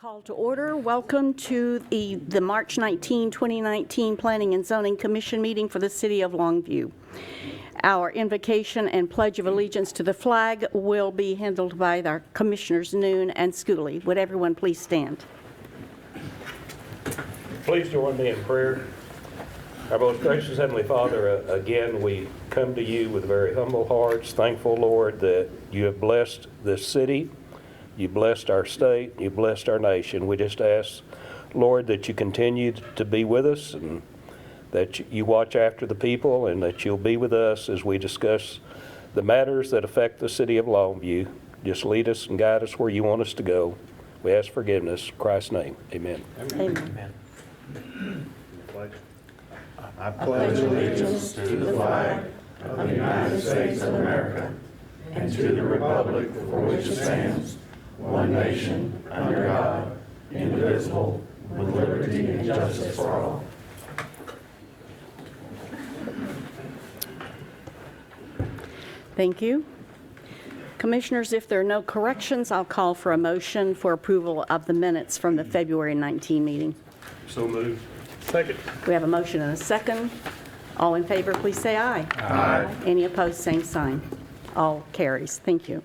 Call to order. Welcome to the March 19, 2019 Planning and Zoning Commission meeting for the City of Longview. Our invocation and Pledge of Allegiance to the flag will be handled by our Commissioners Noon and Schooley. Would everyone please stand? Please join me in prayer. Our most gracious Heavenly Father, again, we come to you with very humble hearts, thankful, Lord, that you have blessed this city. You blessed our state, you blessed our nation. We just ask, Lord, that you continue to be with us and that you watch after the people and that you'll be with us as we discuss the matters that affect the city of Longview. Just lead us and guide us where you want us to go. We ask forgiveness. In Christ's name, amen. Amen. I pledge allegiance to the flag of the United States of America and to the republic for which it stands, one nation, under God, indivisible, with liberty and justice for all. Thank you. Commissioners, if there are no corrections, I'll call for a motion for approval of the minutes from the February 19 meeting. So moved. Second. We have a motion and a second. All in favor, please say aye. Aye. Any opposed, same sign. All carries. Thank you.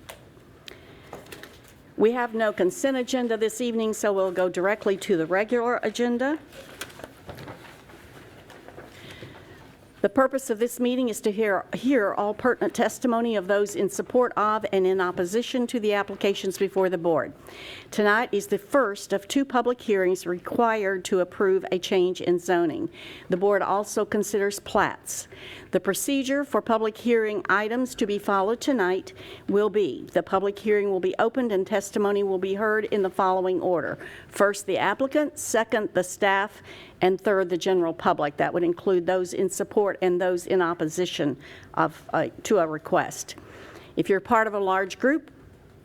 We have no consent agenda this evening, so we'll go directly to the regular agenda. The purpose of this meeting is to hear all pertinent testimony of those in support of and in opposition to the applications before the board. Tonight is the first of two public hearings required to approve a change in zoning. The board also considers plats. The procedure for public hearing items to be followed tonight will be: the public hearing will be opened and testimony will be heard in the following order. First, the applicant, second, the staff, and third, the general public. That would include those in support and those in opposition to a request. If you're part of a large group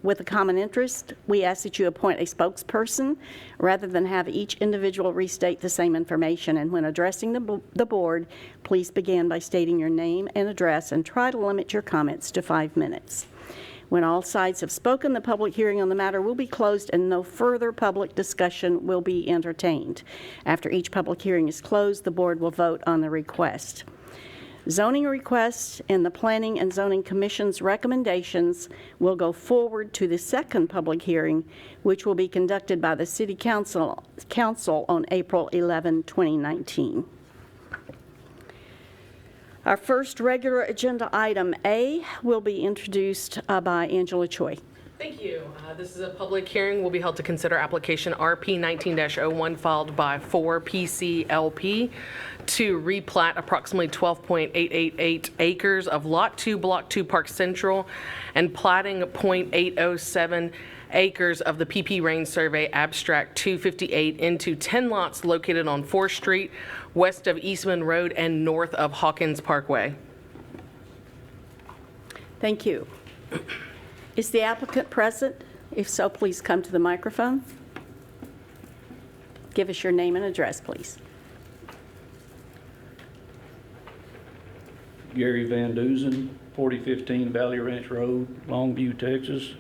with a common interest, we ask that you appoint a spokesperson rather than have each individual restate the same information. And when addressing the board, please begin by stating your name and address and try to limit your comments to 5 minutes. When all sides have spoken, the public hearing on the matter will be closed and no further public discussion will be entertained. After each public hearing is closed, the board will vote on the request. Zoning requests and the Planning and Zoning Commission's recommendations will go forward to the second public hearing, which will be conducted by the City Council on April 11, 2019. Our first regular agenda item A will be introduced by Angela Choi. Thank you. This is a public hearing. Will be held to consider application RP 19-01 filed by 4PC to replat approximately 12.888 acres of Lot 2, Block 2, Park Central, and platting .807 acres of the PP Range Survey Abstract 258 into 10 lots located on 4th Street, west of Eastman Road and north of Hawkins Parkway. Thank you. Is the applicant present? If so, please come to the microphone. Give us your name and address, please. Gary Van Duzen, 4015 Valley Ranch Road, Longview, Texas.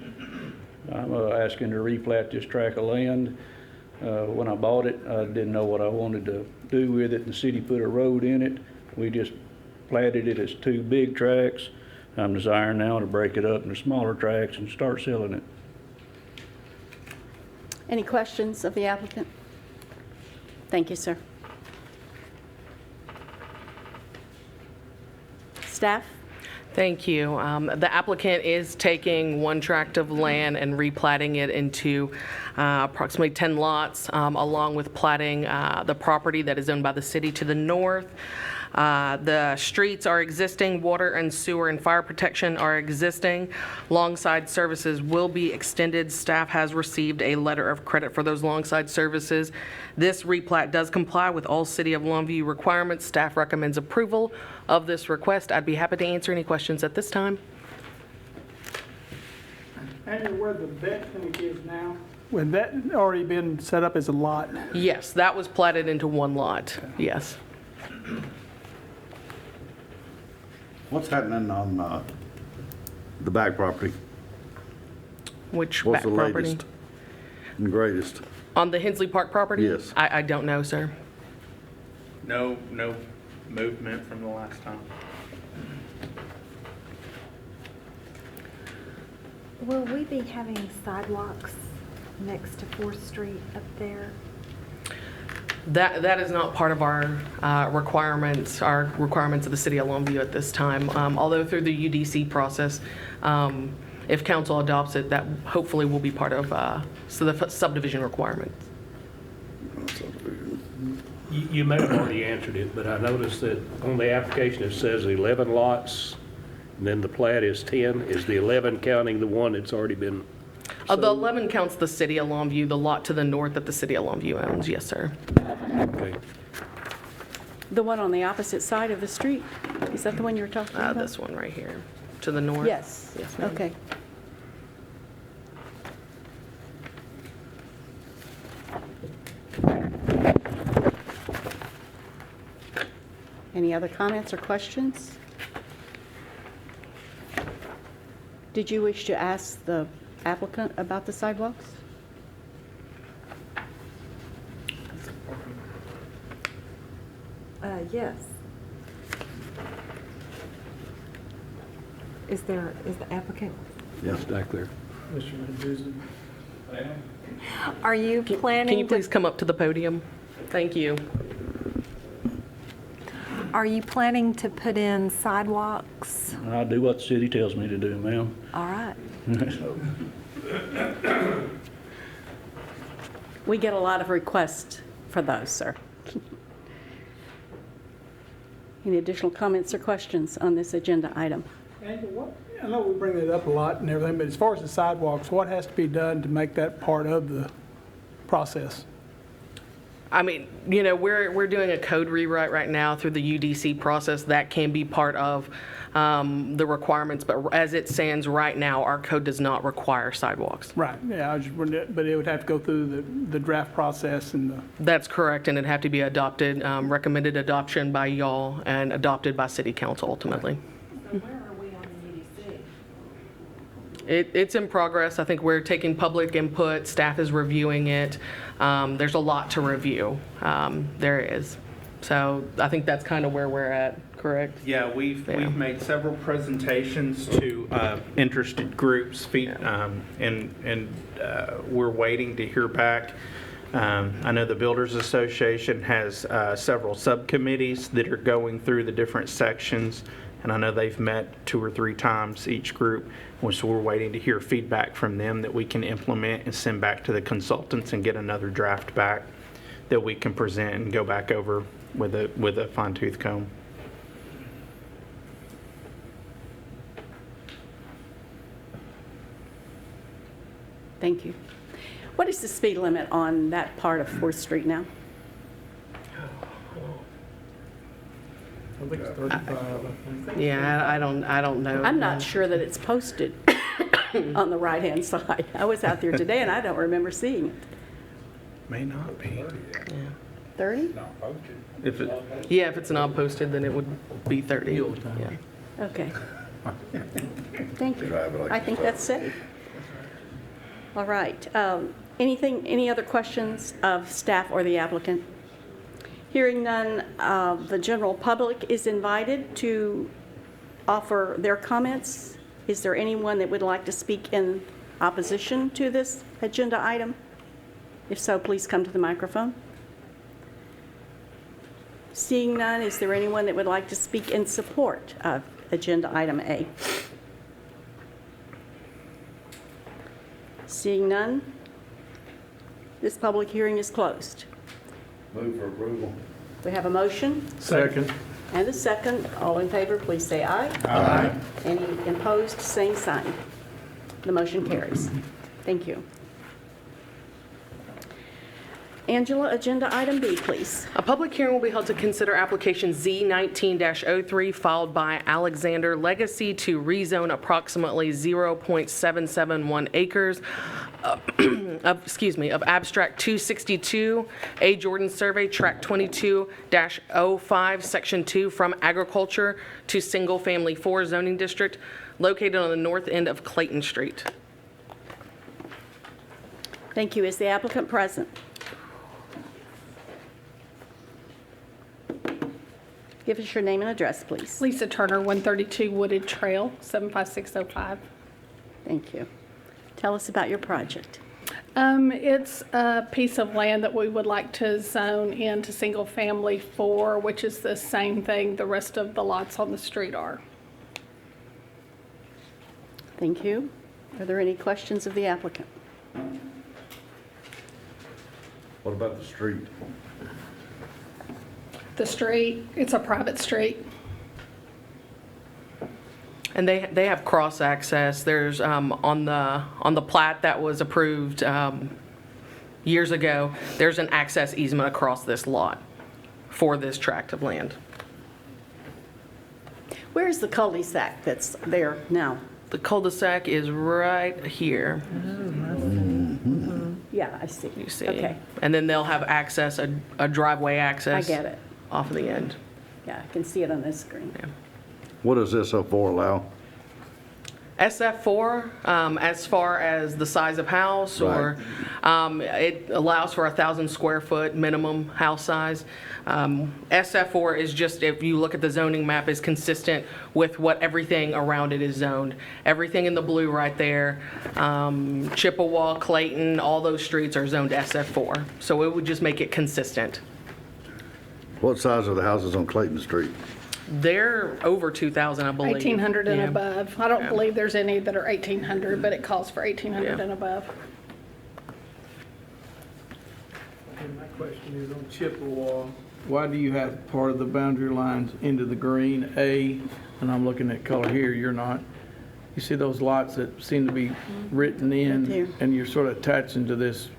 I'm asking to replat this tract of land. When I bought it, I didn't know what I wanted to do with it. The city put a road in it. We just platted it as 2 big tracts. I'm desiring now to break it up into smaller tracts and start selling it. Any questions of the applicant? Thank you, sir. Staff? Thank you. The applicant is taking one tract of land and replatting it into approximately 10 lots, along with platting the property that is owned by the city to the north. The streets are existing, water and sewer and fire protection are existing. Longside services will be extended. Staff has received a letter of credit for those longside services. This replat does comply with all City of Longview requirements. Staff recommends approval of this request. I'd be happy to answer any questions at this time. And where the vet clinic is now, would that already been set up as a lot? Yes, that was platted into one lot. Yes. What's happening on the back property? Which What's back the property? latest and greatest? On the Hensley Park property? Yes. I don't know, sir. No movement from the last time. Will we be having sidewalks next to 4th Street up there? That is not part of our requirements of the city of Longview at this time. Although through the UDC process, if council adopts it, that hopefully will be part of the subdivision requirements. You may have already answered it, but I noticed that on the application it says 11 lots, and then the plat is 10. Is the 11 counting the one that's already been? The 11 counts the city of Longview, the lot to the north that the city of Longview owns, yes, sir. Okay. The one on the opposite side of the street, is that the one you were talking about? This one right here, to the north. Yes. Yes, ma'am. Okay. Any other comments or questions? Did you wish to ask the applicant about the sidewalks? Yes. Is the applicant, Yes, back there. Mr. Madhuson. are you planning Can you to- please come up to the podium? Thank you. Are you planning to put in sidewalks? I do what the city tells me to do, ma'am. All right. We get a lot of requests for those, sir. Any additional comments or questions on this agenda item? Angela, I know we bring that up a lot and everything, but as far as the sidewalks, what has to be done to make that part of the process? I mean, you know, we're doing a code rewrite right now through the UDC process. That can be part of the requirements, but as it stands right now, our code does not require sidewalks. Right, yeah, I was just wondering, but it would have to go through the draft process and the, That's correct, and it'd have to be adopted, recommended adoption by y'all and adopted by city council ultimately. So where are we on the UDC? It's in progress. I think we're taking public input. Staff is reviewing it. There's a lot to review. There is. So I think that's kind of where we're at, correct? Yeah, we've Yeah. made several presentations to interested groups, and we're waiting to hear back. I know the Builders Association has several subcommittees that are going through the different sections, and I know they've met 2 or 3 times each group, so we're waiting to hear feedback from them that we can implement and send back to the consultants and get another draft back that we can present and go back over with a fine-tooth comb. Thank you. What is the speed limit on that part of 4th Street now? I think it's 35, I think. Yeah, I don't know. I'm not sure that it's posted on the right-hand side. I was out there today and I don't remember seeing it. May not be. 30? If it, Yeah, if it's not posted, then it would be 30. Yeah. Okay. Thank you. I think that's safe. All right. Any other questions of staff or the applicant? Hearing none, the general public is invited to offer their comments. Is there anyone that would like to speak in opposition to this agenda item? If so, please come to the microphone. Seeing none, is there anyone that would like to speak in support of agenda item A? Seeing none, this public hearing is closed. Move for approval. We have a motion Second. and a second. All in favor, please say aye. Aye. Any opposed, same sign. The motion carries. Thank you. Angela, agenda item B, please. A public hearing will be held to consider application Z19-03 filed by Alexander Legacy to rezone approximately 0.771 acres of abstract 262, A. Jordan Survey, tract 22-05, section 2, from agriculture to single-family 4 zoning district located on the north end of Clayton Street. Thank you. Is the applicant present? Give us your name and address, please. Lisa Turner, 132 Wooded Trail, 75605. Thank you. Tell us about your project. It's a piece of land that we would like to zone into single family 4, which is the same thing the rest of the lots on the street are. Thank you. Are there any questions of the applicant? What about the street? The street, it's a private street. And they have cross-access. There's, on the plat that was approved years ago, there's an access easement across this lot for this tract of land. Where's the cul-de-sac that's there now? The cul-de-sac is right here, Yeah, I see. you see. Okay, And then they'll have access, a driveway I access. get it. Off of the end. Yeah, I can see it on this screen. What does SF4 allow? SF4, as far as the size of house, or it allows for 1,000 square foot minimum house size. SF4 is just, if you look at the zoning map, is consistent with what everything around it is zoned. Everything in the blue right there, Chippewa, Clayton, all those streets are zoned SF4. So it would just make it consistent. What size are the houses on Clayton Street? They're over 2,000, I believe. 1,800 and Yeah. above. I don't Yeah. believe there's any that are 1,800, but it calls for 1,800 Yeah. and above. And my question is on Chippewa, why do you have part of the boundary lines into the green, A, and I'm looking at color here, you're not. You see those lots that seem to be written Right there. in, and you're sort of attaching to this,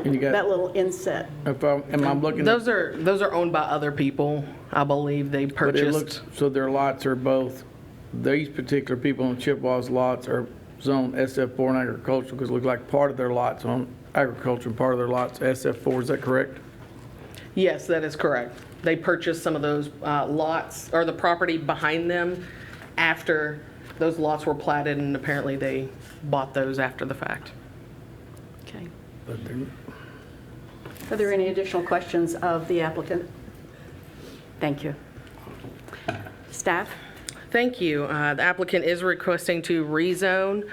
and you That got, little inset. if I'm looking at. Those are owned by other people, I believe. They But it purchased. looks, so their lots are both, these particular people on Chippewa's lots are zone SF4 and agricultural, because it looks like part of their lots on agriculture and part of their lots SF4, is that correct? Yes, that is correct. They purchased some of those lots, or the property behind them, after those lots were platted, and apparently they bought those after the fact. Okay. But they're, Are there any additional questions of the applicant? Thank you. Staff? Thank you. The applicant is requesting to rezone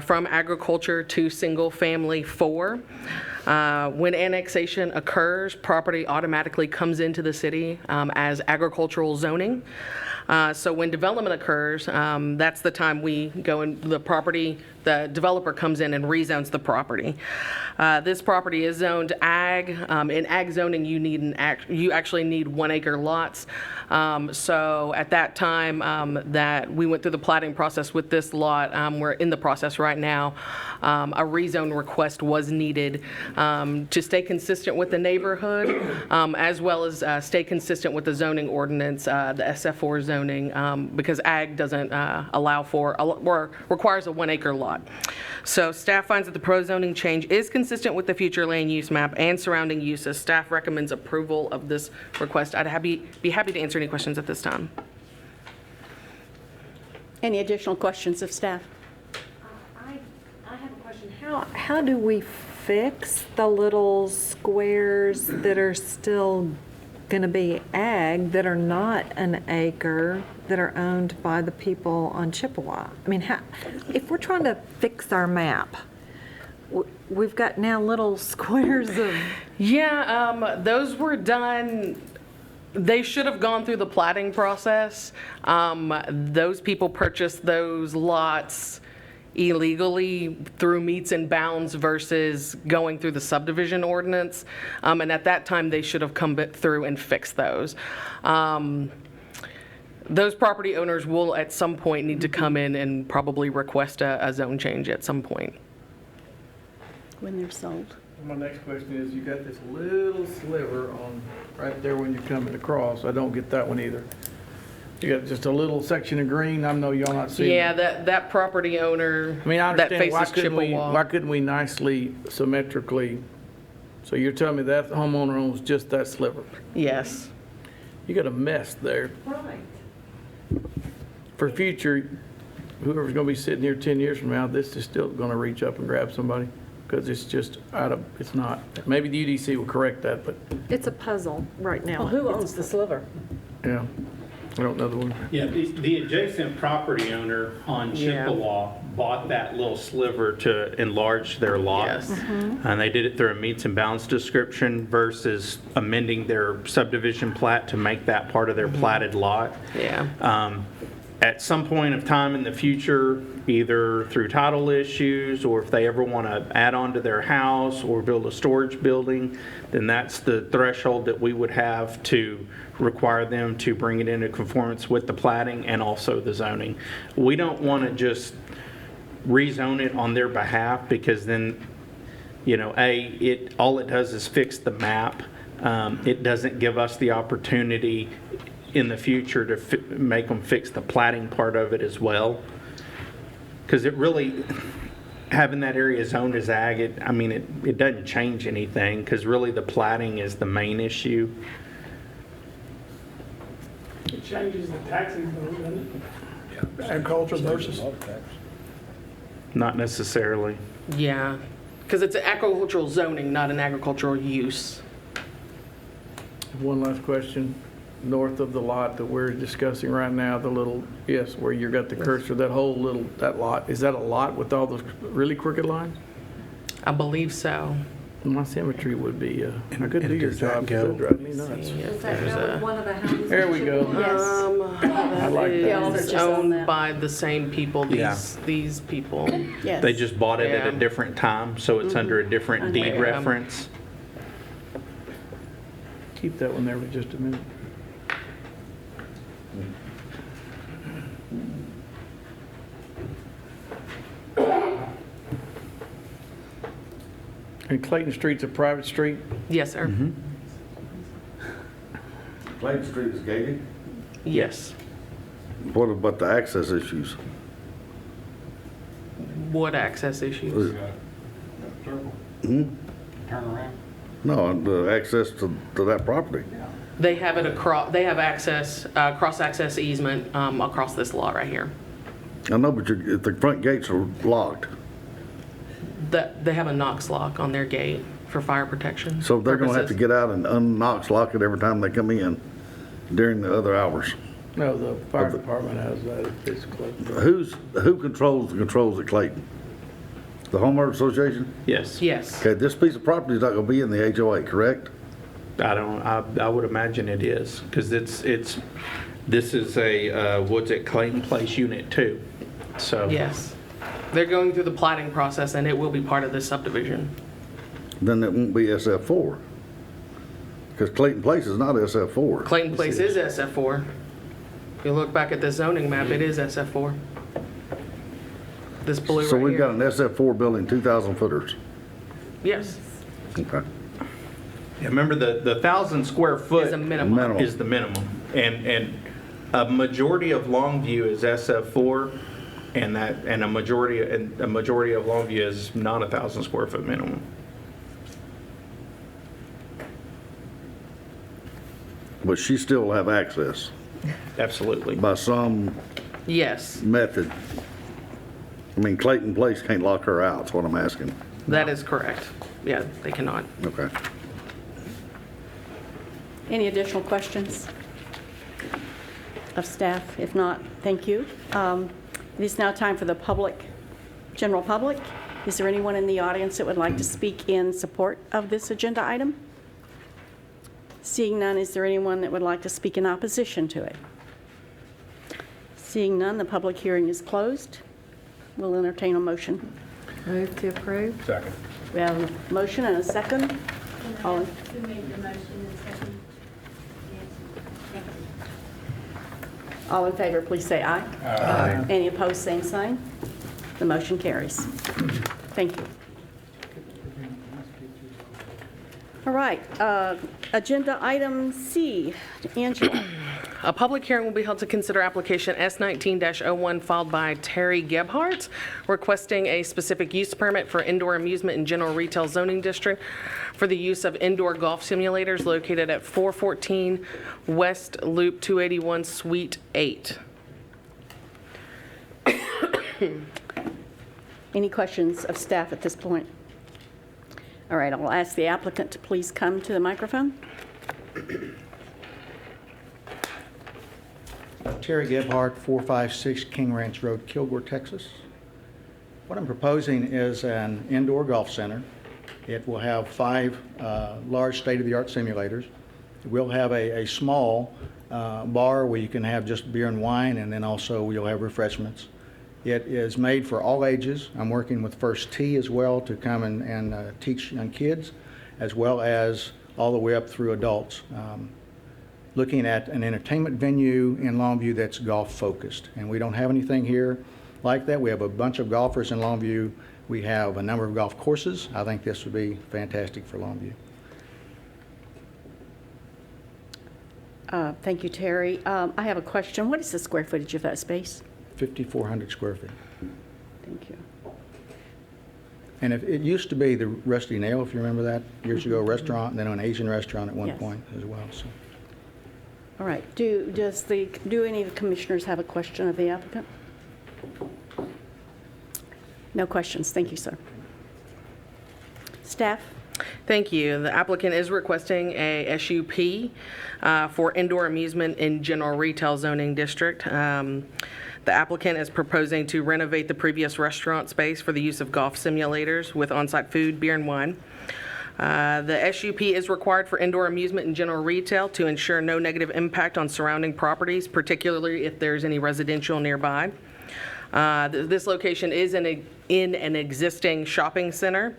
from agriculture to single-family 4. When annexation occurs, property automatically comes into the city as agricultural zoning. So when development occurs, that's the time we go and the developer comes in and rezones the property. This property is zoned ag. In ag zoning, you actually need 1 acre lots. So at that time that we went through the platting process with this lot, we're in the process right now. A rezone request was needed to stay consistent with the neighborhood, as well as stay consistent with the zoning ordinance, the SF4 zoning, because ag doesn't allow for, or requires a 1 acre lot. So staff finds that the proposed zoning change is consistent with the future land use map and surrounding uses. Staff recommends approval of this request. I'd be happy to answer any questions at this time. Any additional questions of staff? I have a question. How do we fix the little squares that are still going to be ag, that are not an acre, that are owned by the people on Chippewa? I mean, if we're trying to fix our map, we've got now little squares of... Yeah, those were done, they should have gone through the platting process. Those people purchased those lots illegally through meets and bounds versus going through the subdivision ordinance. And at that time, they should have come through and fixed those. Those property owners will at some point need to come in and probably request a zone change at some point. When they're sold. my next question is, you got this little sliver on, right there when you're coming across, I don't get that one either. You got just a little section of green, I know y'all not seeing. Yeah, that property owner I mean, I that understand, faces Chippewa. why couldn't we nicely, symmetrically, so you're telling me that homeowner owns just that sliver? Yes. You got a mess there. Right. For future, whoever's gonna be sitting here 10 years from now, this is still gonna reach up and grab somebody, because it's just it's not. Maybe the UDC will correct that, but It's a puzzle right now. Well, who owns the sliver? Yeah, I don't know the one. Yeah, the adjacent property owner on Yeah. Chippewa bought that little sliver to enlarge their lot. Yes. And they did it through a meets and bounds description versus amending their subdivision plat to make that part of their platted lot. Yeah. At some point of time in the future, either through title issues, or if they ever want to add on to their house or build a storage building, then that's the threshold that we would have to require them to bring it into conformance with the plating and also the zoning. We don't want to just rezone it on their behalf, because then, you know, all it does is fix the map. It doesn't give us the opportunity in the future to make them fix the plating part of it as well. Because it really, having that area zoned as ag, it doesn't change anything, because really the plating is the main issue. It changes the taxing code, doesn't it? Agriculture versus. Not necessarily. Yeah, because it's agricultural zoning, not an agricultural use. One last question. North of the lot that we're discussing right now, the little, yes, where you got the cursor, that lot, is that a lot with all those really crooked lines? I believe so. My symmetry would be, I couldn't do your job, because it'd drive me nuts. See if Is that there's really a- one of the houses? There we go. Yes. I like It that. is Just on owned that. by the same people, Yeah. these people. Yes. They just bought it at a Yeah. different time, so it's under a different deed Okay. reference. Keep that one there for just a minute. And Clayton Street's a private street? Yes, sir. Clayton Street is gated. Yes. What about the access issues? What access issues? No, the access to that property. They have it across, they have access, cross-access easement across this lot right here. I know, but if the front gates are locked, They have a Knox lock on their gate for fire protection. so they're gonna have to purposes. get out and lock it every time they come in during the other hours. No, the fire department has that if it's Clayton. Who controls the controls at Clayton? The homeowner association? Yes. Yes. Okay, this piece of property is not gonna be in the HOA, correct? I would imagine it is, because this is a, what's it, Clayton Place Unit 2. So. Yes. They're going through the plating process, and it will be part of this subdivision. Then it won't be SF4. Because Clayton Place is not SF4. Clayton Place is SF4. If you look back at the zoning map, it is SF4. This blue So right we've got here. an SF4 building, 2,000 footers. Yes. Okay. Yeah, remember the 1,000 square foot Is a minimum. Minimum. is the minimum. And a majority of Longview is SF4, and a majority of Longview is not 1,000 square foot minimum. But she still will have access Absolutely. by some Yes, method. I mean, Clayton Place can't lock her out, is what I'm asking. that is correct. Yeah, they cannot. Okay. Any additional questions of staff? If not, thank you. It is now time for the general public. Is there anyone in the audience that would like to speak in support of this agenda item? Seeing none, is there anyone that would like to speak in opposition to it? Seeing none, the public hearing is closed. We'll entertain a motion. Move to approve? Second. We have a motion and a second. All in- Who made the motion and second? Yes. All in favor, please say aye. Aye. Any opposed, same sign. The motion carries. Thank you. All right, agenda item C. Angela. A public hearing will be held to consider application S19-01 filed by Terry Gebhardt, requesting a specific use permit for indoor amusement and general retail zoning district for the use of indoor golf simulators located at 414 West Loop 281 Suite 8. Any questions of staff at this point? All right, I'll ask the applicant to please come to the microphone. Terry Gebhardt, 456 King Ranch Road, Kilgore, Texas. What I'm proposing is an indoor golf center. It will have 5 large state-of-the-art simulators. It will have a small bar where you can have just beer and wine, and then also you'll have refreshments. It is made for all ages. I'm working with First Tee as well to come and teach young kids, as well as all the way up through adults. Looking at an entertainment venue in Longview that's golf focused. And we don't have anything here like that. We have a bunch of golfers in Longview. We have a number of golf courses. I think this would be fantastic for Longview. Thank you, Terry. I have a question. What is the square footage of that space? 5,400 square feet. Thank you. And it used to be the Rusty Nail, if you remember that, years ago, restaurant, and then an Asian restaurant at one Yes. point as well. So. All right. Do any of the commissioners have a question of the applicant? No questions. Thank you, sir. Staff? Thank you. The applicant is requesting a SUP for indoor amusement in general retail zoning district. The applicant is proposing to renovate the previous restaurant space for the use of golf simulators with on-site food, beer, and wine. The SUP is required for indoor amusement and general retail to ensure no negative impact on surrounding properties, particularly if there's any residential nearby. This location is in an existing shopping center.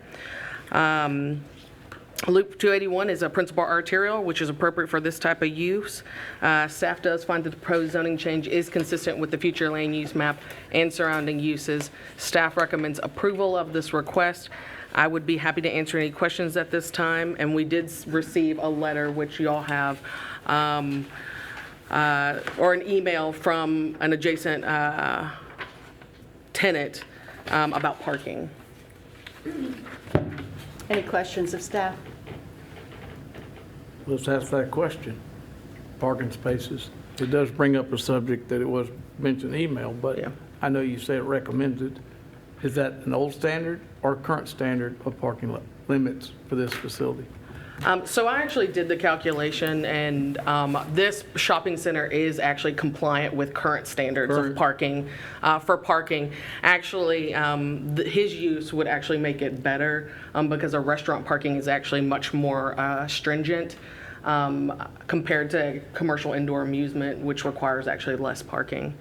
Loop 281 is a principal arterial, which is appropriate for this type of use. Staff does find that the proposed zoning change is consistent with the future land use map and surrounding uses. Staff recommends approval of this request. I would be happy to answer any questions at this time, and we did receive a letter, which y'all have, or an email from an adjacent tenant about parking. Any questions of staff? Let's ask that question. Parking spaces. It does bring up a subject that it was mentioned in email, but Yeah. I know you say it recommended. Is that an old standard or current standard of parking limits for this facility? So I actually did the calculation, and this shopping center is actually compliant with current standards of parking, for parking. Actually, his use would actually make it better because a restaurant parking is actually much more stringent compared to commercial indoor amusement, which requires actually less parking.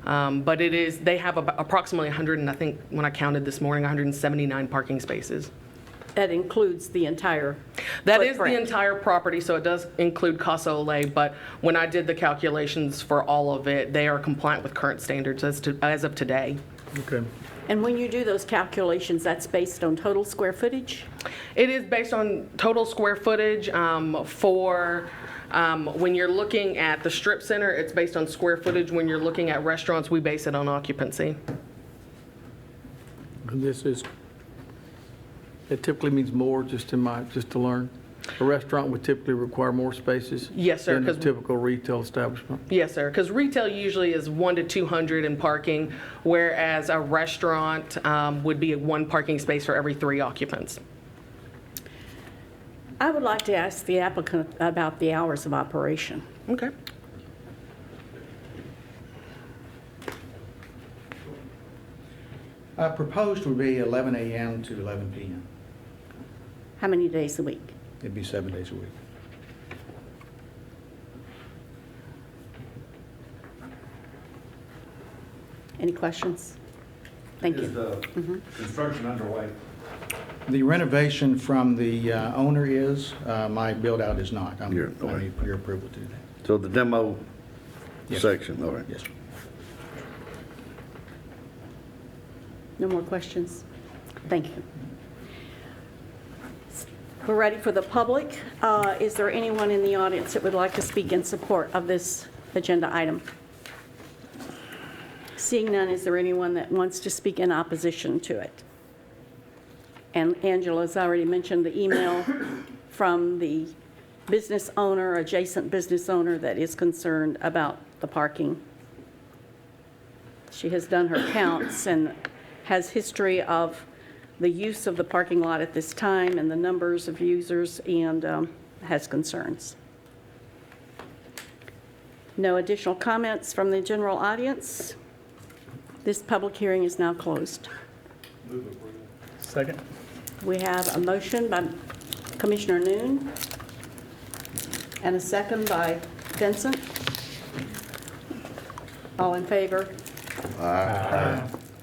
But they have approximately 100, and I think when I counted this morning, 179 parking spaces. That includes the entire That is the footprint. entire property, so it does include Casa Olay, but when I did the calculations for all of it, they are compliant with current standards as of today. Okay. And when you do those calculations, that's based on total square footage? It is based on total square footage when you're looking at the strip center, it's based on square footage. When you're looking at restaurants, we base it on occupancy. And it typically means more, just to learn. A restaurant would typically require more spaces. Yes, sir, Than a 'cause- typical retail establishment. Yes, sir, because retail usually is 1 to 200 in parking, whereas a restaurant would be 1 parking space for every 3 occupants. I would like to ask the applicant about the hours of operation. Okay. Proposed would be 11 a.m. to 11 p.m. How many days a week? It'd be 7 days a week. Any questions? Thank Is you. the construction underway? The renovation from the owner is, my build-out is not. I Your- need your approval to do that. So the demo Yes. section, all right. Yes, sir. No more questions? Thank you. We're ready for the public. Is there anyone in the audience that would like to speak in support of this agenda item? Seeing none, is there anyone that wants to speak in opposition to it? And Angela's already mentioned the email from the business owner, adjacent business owner that is concerned about the parking. She has done her counts and has history of the use of the parking lot at this time and the numbers of users, and has concerns. No additional comments from the general audience. This public hearing is now closed. Second. We have a motion by Commissioner Noon and a second by Vincent. All in favor?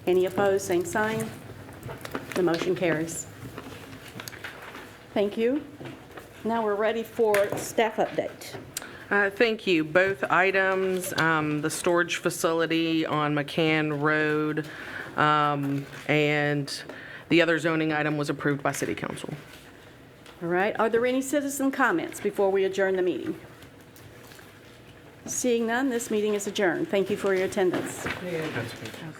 Any opposed, same sign. The motion carries. Thank you. Now we're ready for staff update. Thank you. Both items, the storage facility on McCann Road, and the other zoning item was approved by City Council. All right, are there any citizen comments before we adjourn the meeting? Seeing none, this meeting is adjourned. Thank you for your attendance. That's good.